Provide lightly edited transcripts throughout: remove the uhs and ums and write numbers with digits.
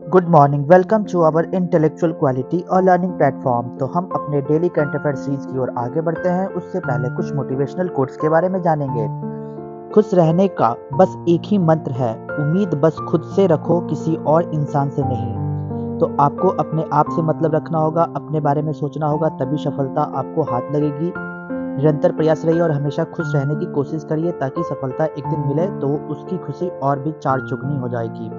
Good morning, welcome to our intellectual quality और learning platform. तो हम अपने डेली करंट अफेयर सीरीज की ओर आगे बढ़ते हैं। उससे पहले कुछ मोटिवेशनल कोट्स के बारे में जानेंगे। खुश रहने का बस एक ही मंत्र है, उम्मीद बस खुद से रखो, किसी और इंसान से नहीं। तो आपको अपने आप से मतलब रखना होगा, अपने बारे में सोचना होगा, तभी सफलता आपको हाथ लगेगी। निरंतर प्रयास रहिए और हमेशा खुश रहने की कोशिश करिए, ताकि सफलता एक दिन मिले तो उसकी खुशी और भी चार चुगनी हो जाएगी।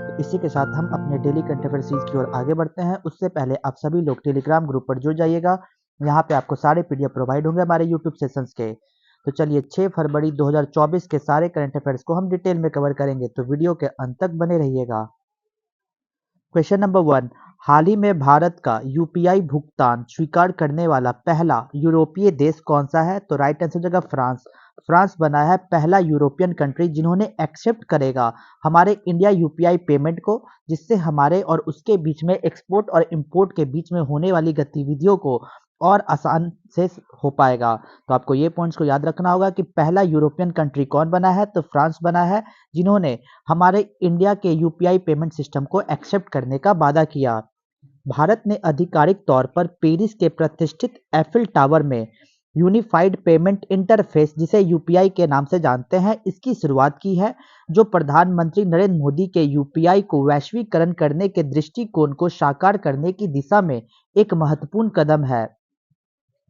तो इसी के साथ हम अपने डेली करंट अफेयर सीरीज की ओर आगे बढ़ते हैं। उससे पहले आप सभी लोग टेलीग्राम ग्रुप पर जुड़ जाइएगा। यहाँ पे आपको सारे पीडीएफ प्रोवाइड होंगे हमारे यूट्यूब सेशंस के। तो चलिए 6 फरवरी 2024 के सारे करंट अफेयर्स को हम डिटेल में कवर करेंगे, तो वीडियो के अंत तक बने रहिएगा। क्वेश्चन नंबर 1, हाल ही में भारत का यूपीआई भुगतान स्वीकार करने वाला पहला यूरोपीय देश कौन सा है? तो राइट आंसर हो जाएगा फ्रांस। फ्रांस बना है पहला यूरोपियन कंट्री जिन्होंने एक्सेप्ट करेगा हमारे इंडिया यूपीआई पेमेंट को, जिससे हमारे और उसके बीच में एक्सपोर्ट और इंपोर्ट के बीच में होने वाली गतिविधियों को और आसान से हो पाएगा। तो आपको ये पॉइंट्स को याद रखना होगा कि पहला यूरोपियन कंट्री कौन बना है? तो फ्रांस बना है, जिन्होंने हमारे इंडिया के यूपीआई पेमेंट सिस्टम को एक्सेप्ट करने का वादा किया। भारत ने आधिकारिक तौर पर पेरिस के प्रतिष्ठित एफिल टावर में यूनिफाइड पेमेंट इंटरफेस, जिसे यूपीआई के नाम से जानते हैं, इसकी शुरुआत की है, जो प्रधानमंत्री नरेंद्र मोदी के यूपीआई को वैश्वीकरण करने के दृष्टिकोण को साकार करने की दिशा में एक महत्वपूर्ण कदम है।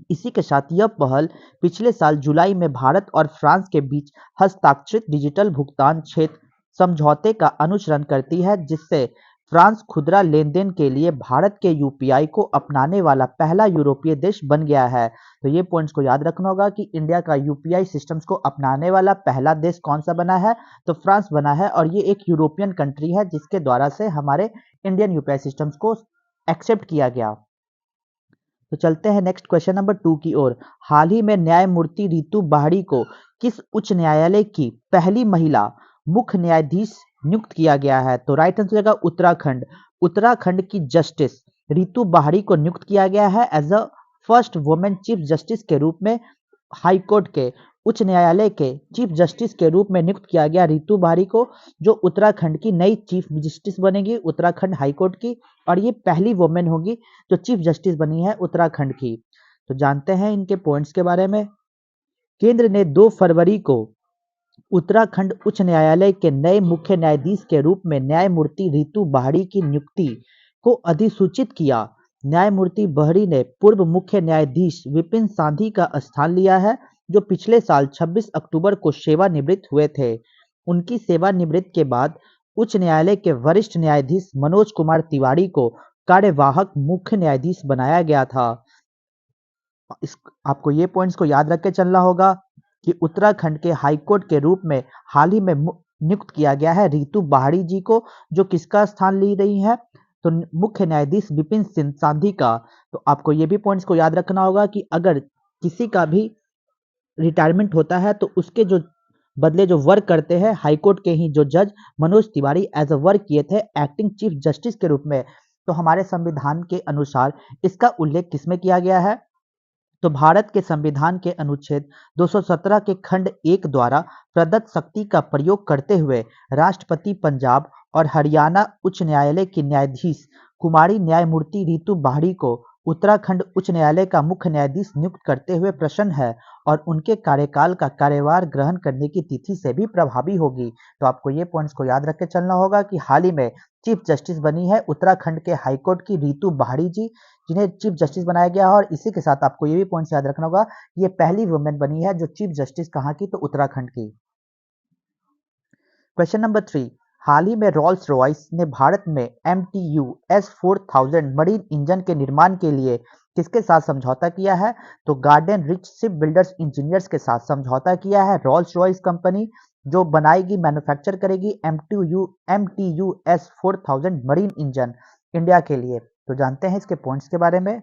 इसी के साथ यह पहल पिछले साल जुलाई में भारत और फ्रांस के बीच हस्ताक्षरित डिजिटल भुगतान क्षेत्र समझौते का अनुसरण करती है, जिससे फ्रांस खुदरा लेनदेन के लिए भारत के यूपीआई को अपनाने वाला पहला यूरोपीय देश बन गया है। तो ये पॉइंट्स को याद रखना होगा कि इंडिया का यूपीआई सिस्टम्स को अपनाने वाला पहला देश कौन सा बना है? तो फ्रांस बना है, और ये एक यूरोपियन कंट्री है जिसके द्वारा से हमारे इंडियन यूपीआई सिस्टम्स को एक्सेप्ट किया गया। तो चलते हैं नेक्स्ट क्वेश्चन नंबर 2 की ओर। हाल ही में न्यायमूर्ति रितु बाहड़ी को किस उच्च न्यायालय की पहली महिला मुख्य न्यायाधीश नियुक्त किया गया है? तो राइट आंसर होगा उत्तराखंड। उत्तराखंड की जस्टिस रितु बाहड़ी को नियुक्त किया गया है as a first women chief justice के रूप में। हाई कोर्ट के उच्च न्यायालय के चीफ जस्टिस के रूप में नियुक्त किया गया रितु बाहड़ी को, जो उत्तराखंड की नई चीफ जस्टिस बनेगी उत्तराखंड हाई कोर्ट की, और ये पहली वुमेन होगी जो चीफ जस्टिस बनी है उत्तराखंड की। तो जानते हैं इनके पॉइंट्स के बारे में। केंद्र ने 2 फरवरी को उत्तराखंड उच्च न्यायालय के नए मुख्य न्यायाधीश के रूप में न्यायमूर्ति रितु बाहड़ी की नियुक्ति को अधिसूचित किया। न्यायमूर्ति बाहड़ी ने पूर्व मुख्य न्यायाधीश विपिन सांधी का स्थान लिया है, जो पिछले साल 26 अक्टूबर को सेवानिवृत्त हुए थे। उनकी सेवानिवृत्ति के बाद उच्च न्यायालय के वरिष्ठ न्यायाधीश मनोज कुमार तिवारी को कार्यवाहक मुख्य न्यायाधीश बनाया गया था। इस आपको ये पॉइंट्स को याद रख के चलना होगा कि उत्तराखंड के हाईकोर्ट के रूप में हाल ही में नियुक्त किया गया है रितु बाहड़ी जी को, जो किसका स्थान ले रही है? तो मुख्य न्यायाधीश विपिन सिंह सांधी का। तो आपको ये भी पॉइंट्स को याद रखना होगा कि अगर किसी का भी रिटायरमेंट होता है तो उसके जो बदले जो वर्क करते हैं हाईकोर्ट के ही जो जज Manoj Tiwari as a work किए थे एक्टिंग चीफ जस्टिस के रूप में। तो हमारे संविधान के अनुसार इसका उल्लेख किसमें किया गया है? तो भारत के संविधान के अनुच्छेद 217 के खंड 1 द्वारा प्रदत्त शक्ति का प्रयोग करते हुए राष्ट्रपति पंजाब और हरियाणा उच्च न्यायालय की न्यायाधीश कुमारी न्यायमूर्ति रितु बाहड़ी को उत्तराखंड उच्च न्यायालय का मुख्य न्यायाधीश नियुक्त करते हुए प्रसन्न है, और उनके कार्यकाल का कार्यभार ग्रहण करने की तिथि से भी प्रभावी होगी। तो आपको ये पॉइंट्स को याद रख के चलना होगा कि हाल ही में चीफ जस्टिस बनी है उत्तराखंड के हाईकोर्ट की रितु बाहड़ी जी, जिन्हें चीफ जस्टिस बनाया गया है। और इसी के साथ आपको ये भी पॉइंट्स याद रखना होगा, ये पहली वुमेन बनी है जो चीफ जस्टिस कहाँ की? तो उत्तराखंड की। क्वेश्चन नंबर 3, हाल ही में रॉल्स रॉयस ने भारत में MTU S4000 मरीन इंजन के निर्माण के लिए किसके साथ समझौता किया है? तो garden rich ship builders engineers के साथ समझौता किया है रॉल्स रॉयस कंपनी, जो बनाएगी मैन्युफैक्चर करेगी MTU S4000 marine engine India के लिए। तो जानते हैं इसके पॉइंट्स के बारे में।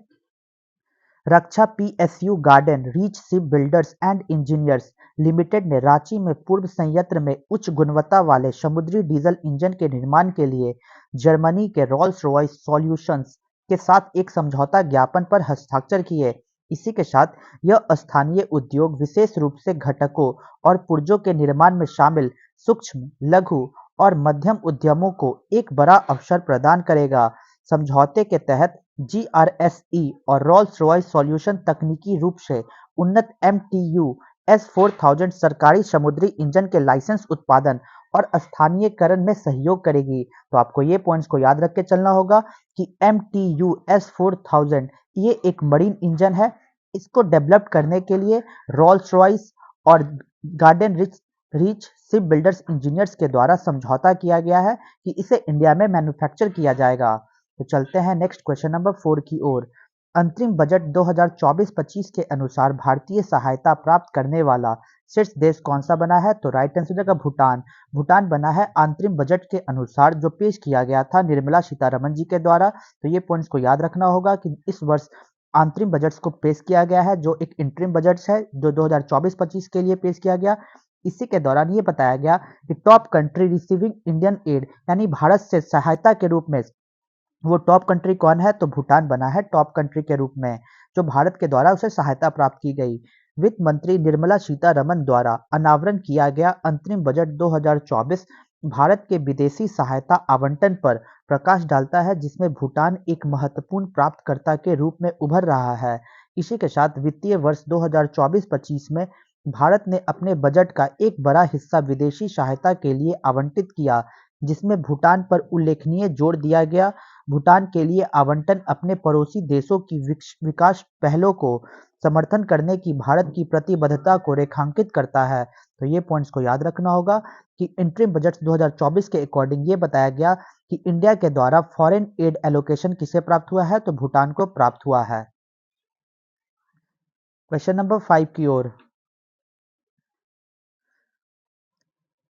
रक्षा PSU garden Reach Ship Builders and engineers limited ने रांची में पूर्व संयंत्र में उच्च गुणवत्ता वाले समुद्री डीजल इंजन के निर्माण के लिए जर्मनी के रॉल्स रॉयस सॉल्यूशंस के साथ एक समझौता ज्ञापन पर हस्ताक्षर किए। इसी के साथ यह स्थानीय उद्योग, विशेष रूप से घटकों और पुर्जों के निर्माण में शामिल सूक्ष्म, लघु और मध्यम उद्यमों को एक बड़ा अवसर प्रदान करेगा। समझौते के तहत जीआरएसई और रोल्स रॉयस सॉल्यूशन तकनीकी रूप से उन्नत एमटीयू S4000 सरकारी समुद्री इंजन के लाइसेंस उत्पादन और स्थानीयकरण में सहयोग करेगी। तो आपको ये पॉइंट्स को याद रख के चलना होगा कि एमटीयू S4000 ये एक मरीन इंजन है। इसको डेवलप करने के लिए रोल्स रॉयस और garden Reach Ship builders engineers के द्वारा समझौता किया गया है कि इसे इंडिया में मैन्युफैक्चर किया जाएगा। तो चलते हैं नेक्स्ट क्वेश्चन नंबर 4 की ओर। अंतरिम बजट 2024-25 के अनुसार भारतीय सहायता प्राप्त करने वाला शीर्ष देश कौन सा बना है? तो राइट आंसर का भूटान। भूटान बना है अंतरिम बजट के अनुसार जो पेश किया गया था निर्मला सीतारमण जी के द्वारा। तो ये पॉइंट्स को याद रखना होगा कि इस वर्ष अंतरिम बजट को पेश किया गया है जो एक इंटरिम बजट है जो 2024-25 के लिए पेश किया गया। इसी के दौरान ये बताया गया कि top country receiving Indian aid यानी भारत से सहायता के रूप में वो टॉप कंट्री कौन है? तो भूटान बना है टॉप कंट्री के रूप में जो भारत के द्वारा उसे सहायता प्राप्त की गई। वित्त मंत्री निर्मला सीतारमण द्वारा अनावरण किया गया अंतरिम बजट 2024 भारत के विदेशी सहायता आवंटन पर प्रकाश डालता है जिसमें भूटान एक महत्वपूर्ण प्राप्तकर्ता के रूप में उभर रहा है। इसी के साथ वित्तीय वर्ष 2024-25 में भारत ने अपने बजट का एक बड़ा हिस्सा विदेशी सहायता के लिए आवंटित किया जिसमें भूटान पर उल्लेखनीय जोर दिया गया। भूटान के लिए आवंटन अपने पड़ोसी देशों की विकास पहलों को समर्थन करने की भारत की प्रतिबद्धता को रेखांकित करता है। तो ये पॉइंट्स को याद रखना होगा कि इंटरिम बजट 2024 के अकॉर्डिंग ये बताया गया कि इंडिया के द्वारा फॉरेन एड एलोकेशन किसे प्राप्त हुआ है? तो भूटान को प्राप्त हुआ है। क्वेश्चन नंबर 5 की ओर।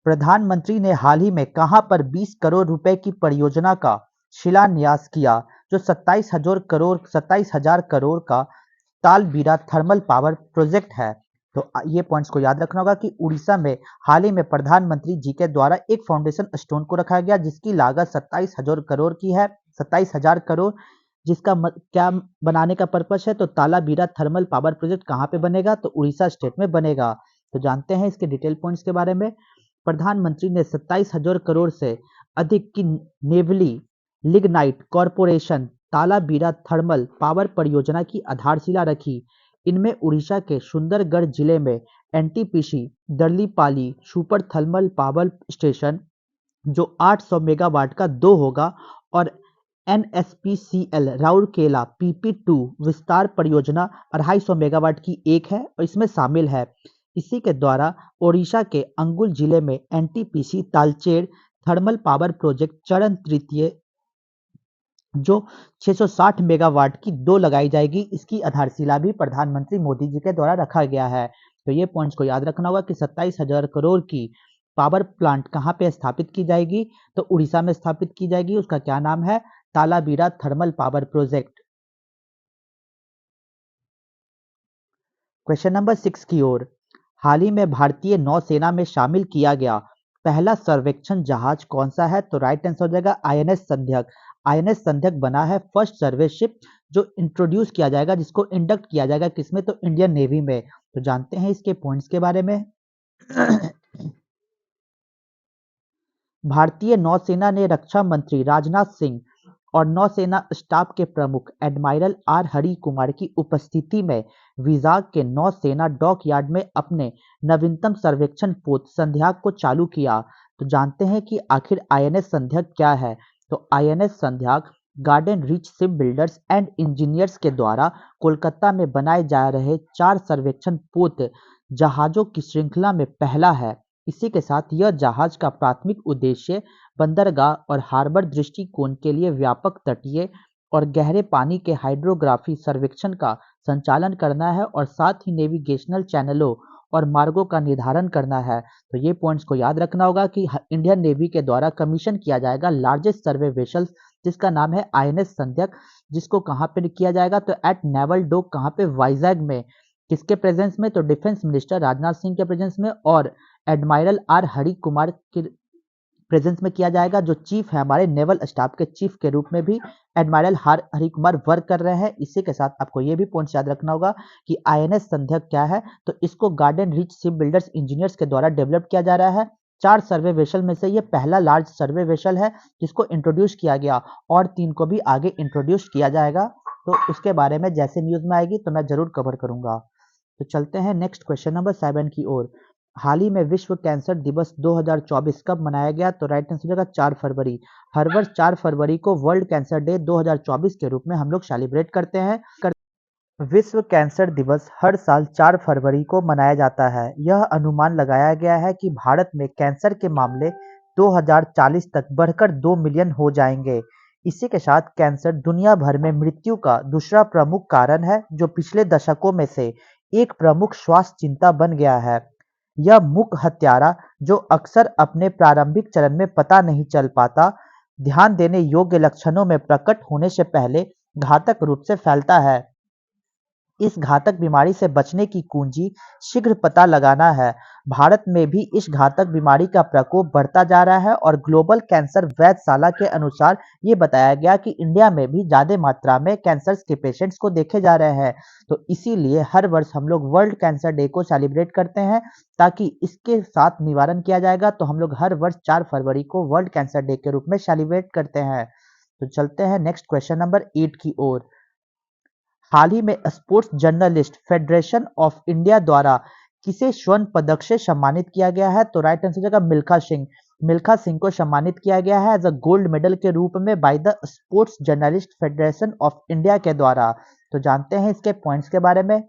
प्रधानमंत्री ने हाल ही में कहां पर 20 करोड़ रुपए की परियोजना का शिलान्यास किया जो 27,000 करोड़ का तालबीरा थर्मल पावर प्रोजेक्ट है? तो ये पॉइंट्स को याद रखना होगा कि उड़ीसा में हाल ही में प्रधानमंत्री जी के द्वारा एक फाउंडेशन स्टोन को रखा गया जिसकी लागत 27,000 करोड़ की है। 27,000 करोड़ जिसका क्या बनाने का पर्पस है? तो तालाबीरा थर्मल पावर प्रोजेक्ट कहाँ पे बनेगा? तो उड़ीसा स्टेट में बनेगा। तो जानते हैं इसके डिटेल पॉइंट्स के बारे में। प्रधानमंत्री ने 27,000 करोड़ से अधिक की Neyveli Lignite Corporation Talabira thermal power परियोजना की आधारशिला रखी। इनमें उड़ीसा के सुंदरगढ़ जिले में NTPC Darlipali super thermal power station जो 800 मेगावाट का 2 होगा और एनएसपीसीएल राउरकेला पीपी2 विस्तार परियोजना 250 मेगावाट की एक है और इसमें शामिल है। इसी के द्वारा ओडिशा के अंगुल जिले में NTPC Talcher thermal power project चरण तृतीय जो 660 मेगावाट की 2 लगाई जाएगी। इसकी आधारशिला भी प्रधानमंत्री मोदी जी के द्वारा रखा गया है। तो ये पॉइंट्स को याद रखना होगा कि 27,000 करोड़ की पावर प्लांट कहाँ पे स्थापित की जाएगी? तो उड़ीसा में स्थापित की जाएगी। उसका क्या नाम है? Talabira thermal power project. Question number 6 की ओर। हाल ही में भारतीय नौसेना में शामिल किया गया पहला सर्वेक्षण जहाज कौन सा है? तो राइट आंसर हो जाएगा आईएनएस संध्यक। आईएनएस संध्यक बना है फर्स्ट सर्वे शिप जो इंट्रोड्यूस किया जाएगा जिसको इंडक्ट किया जाएगा किसमें? तो इंडियन नेवी में। तो जानते हैं इसके पॉइंट्स के बारे में। भारतीय नौसेना ने रक्षा मंत्री राजनाथ सिंह और नौसेना स्टाफ के प्रमुख एडमायरल आर हरि कुमार की उपस्थिति में विजाग के नौसेना डॉकयार्ड में अपने नवीनतम सर्वेक्षण पोत संध्याक को चालू किया। तो जानते हैं कि आखिर आईएनएस संध्याक क्या है? तो INS Sandhayak Garden Reach Ship Builders and Engineers के द्वारा कोलकाता में बनाए जा रहे 4 सर्वेक्षण पोत जहाजों की श्रृंखला में पहला है। इसी के साथ यह जहाज का प्राथमिक उद्देश्य बंदरगाह और हार्बर दृष्टिकोण के लिए व्यापक तटीय और गहरे पानी के हाइड्रोग्राफी सर्वेक्षण का संचालन करना है और साथ ही नेविगेशनल चैनलों और मार्गों का निर्धारण करना है। तो ये पॉइंट्स को याद रखना होगा कि इंडियन नेवी के द्वारा कमीशन किया जाएगा लार्जेस्ट सर्वे वेसल जिसका नाम है आईएनएस संध्यक जिसको कहाँ पे किया जाएगा? तो एट नेवल डोक कहाँ पे? वाइजैग में। किसके प्रेजेंस में? तो डिफेंस मिनिस्टर राजनाथ सिंह के प्रेजेंस में और एडमायरल आर हरि कुमार के प्रेजेंस में किया जाएगा जो चीफ है हमारे नेवल स्टाफ के चीफ के रूप में भी एडमायरल हरि कुमार वर्क कर रहे हैं। इसी के साथ आपको ये भी पॉइंट याद रखना होगा कि आईएनएस संध्यक क्या है? तो इसको garden Reach Ship builders engineers के द्वारा डेवलप किया जा रहा है 4 सर्वे वेसल में से ये पहला लार्ज सर्वे वेसल है जिसको इंट्रोड्यूस किया गया, और 3 को भी आगे इंट्रोड्यूस किया जाएगा। तो उसके बारे में जैसे न्यूज़ में आएगी तो मैं ज़रूर कवर करूँगा। तो चलते हैं नेक्स्ट क्वेश्चन नंबर 7 की ओर। हाल ही में विश्व कैंसर दिवस 2024 कब मनाया गया? तो राइट आंसर हो जाएगा 4 फरवरी। हर वर्ष 4 फरवरी को वर्ल्ड कैंसर डे 2024 के रूप में हम लोग सेलिब्रेट करते हैं। विश्व कैंसर दिवस हर साल 4 फरवरी को मनाया जाता है। यह अनुमान लगाया गया है कि भारत में कैंसर के मामले 2040 तक बढ़कर 2 मिलियन हो जाएंगे। इसी के साथ कैंसर दुनिया भर में मृत्यु का दूसरा प्रमुख कारण है, जो पिछले दशकों में से एक प्रमुख स्वास्थ्य चिंता बन गया है। यह मुख्य हत्यारा, जो अक्सर अपने प्रारंभिक चरण में पता नहीं चल पाता, ध्यान देने योग्य लक्षणों में प्रकट होने से पहले घातक रूप से फैलता है। इस घातक बीमारी से बचने की कुंजी शीघ्र पता लगाना है। भारत में भी इस घातक बीमारी का प्रकोप बढ़ता जा रहा है, और ग्लोबल कैंसर वैधशाला के अनुसार ये बताया गया कि इंडिया में भी ज्यादा मात्रा में कैंसर के पेशेंट्स को देखे जा रहे हैं। तो इसीलिए हर वर्ष हम लोग वर्ल्ड कैंसर डे को सेलिब्रेट करते हैं, ताकि इसके साथ निवारण किया जाएगा। तो हम लोग हर वर्ष 4 फरवरी को वर्ल्ड कैंसर डे के रूप में सेलिब्रेट करते हैं। तो चलते हैं नेक्स्ट क्वेश्चन नंबर 8 की ओर। हाल ही में sports journalist federation of India द्वारा किसे स्वर्ण पदक से सम्मानित किया गया है? तो राइट आंसर हो जाएगा मिल्खा सिंह। मिल्खा सिंह को सम्मानित किया गया है एज अ गोल्ड मेडल के रूप में by the sports journalist federation of India के द्वारा। तो जानते हैं इसके पॉइंट्स के बारे में।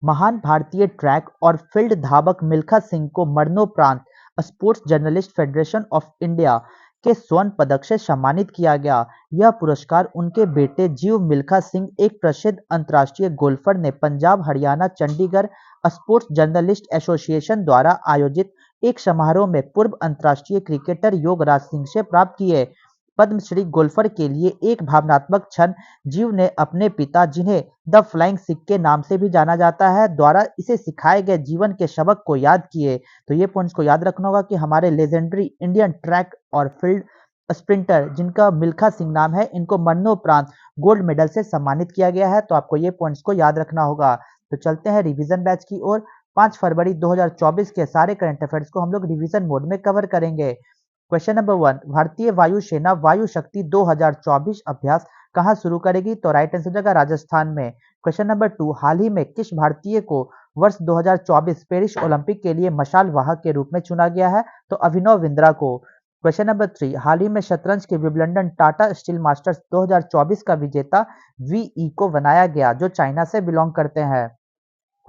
महान भारतीय ट्रैक और फील्ड धावक मिल्खा सिंह को मरणोपरांत sports journalist federation of India के स्वर्ण पदक से सम्मानित किया गया। यह पुरस्कार उनके बेटे जीव मिल्खा सिंह, एक प्रसिद्ध अंतर्राष्ट्रीय गोल्फर, ने Punjab, Haryana, Chandigarh sports journalist association द्वारा आयोजित एक समारोह में पूर्व अंतर्राष्ट्रीय क्रिकेटर योगराज सिंह से प्राप्त किए। पद्मश्री गोल्फर के लिए एक भावनात्मक क्षण, जीव ने अपने पिता, जिन्हें द फ्लाइंग सिख के नाम से भी जाना जाता है, द्वारा इसे सिखाए गए जीवन के सबक को याद किए। तो ये पॉइंट्स को याद रखना होगा कि हमारे लेजेंडरी इंडियन ट्रैक और फील्ड स्प्रिंटर, जिनका मिल्खा सिंह नाम है, इनको मरणोपरांत गोल्ड मेडल से सम्मानित किया गया है। तो आपको ये पॉइंट्स को याद रखना होगा। तो चलते हैं रिवीजन बैच की ओर। 5 फरवरी 2024 के सारे करंट अफेयर्स को हम लोग रिवीजन मोड में कवर करेंगे। क्वेश्चन नंबर 1, भारतीय वायुसेना वायु शक्ति 2024 अभ्यास कहाँ शुरू करेगी? तो राइट आंसर हो जाएगा राजस्थान में। क्वेश्चन नंबर 2, हाल ही में किस भारतीय को वर्ष 2024 पेरिस ओलंपिक के लिए मशाल वाहक के रूप में चुना गया है? तो अभिनव बिंद्रा को। क्वेश्चन नंबर 3, हाल ही में शतरंज के विंबलडन टाटा स्टील मास्टर्स 2024 का विजेता वीई को बनाया गया, जो चाइना से बिलोंग करते हैं।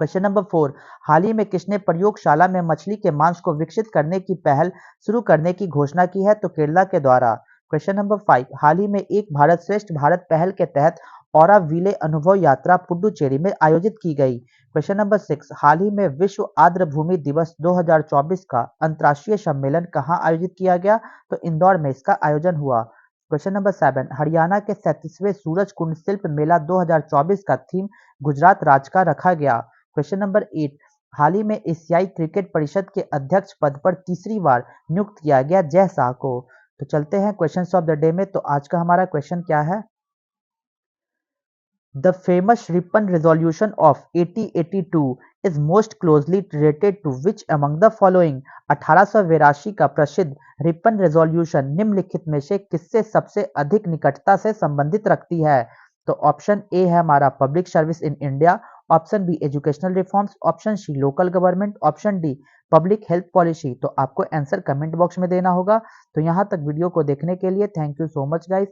क्वेश्चन नंबर 4, हाल ही में किसने प्रयोगशाला में मछली के मांस को विकसित करने की पहल शुरू करने की घोषणा की है? तो केरला के द्वारा। क्वेश्चन नंबर 5, हाल ही में एक भारत श्रेष्ठ भारत पहल के तहत औराविले अनुभव यात्रा पुडुचेरी में आयोजित की गई। क्वेश्चन नंबर 6, हाल ही में विश्व आर्द्रभूमि दिवस 2024 का अंतर्राष्ट्रीय सम्मेलन कहाँ आयोजित किया गया? तो इंदौर में इसका आयोजन हुआ। क्वेश्चन नंबर 7, हरियाणा के 37वें सूरज कुंड शिल्प मेला 2024 का थीम गुजरात राज्य का रखा गया। क्वेश्चन नंबर 8, हाल ही में एशियाई क्रिकेट परिषद के अध्यक्ष पद पर तीसरी बार नियुक्त किया गया जय शाह को। तो चलते हैं क्वेश्चंस ऑफ द डे में। तो आज का हमारा क्वेश्चन क्या है? The famous Ripon resolution of 1882 is most closely related to which among the following? 1882 का प्रसिद्ध रिपन रेजोल्यूशन निम्नलिखित में से किससे सबसे अधिक निकटता से संबंधित रखती है? तो ऑप्शन ए है हमारा public service in India, option B educational reforms, option C local government, option D public health policy. तो आपको आंसर कमेंट बॉक्स में देना होगा। तो यहाँ तक वीडियो को देखने के लिए thank you so much guys.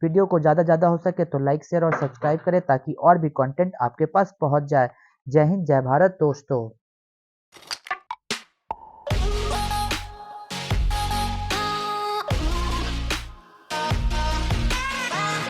Video को ज़्यादा हो सके तो लाइक, शेयर और सब्सक्राइब करें, ताकि और भी कंटेंट आपके पास पहुंच जाए। जय हिंद, जय भारत दोस्तों।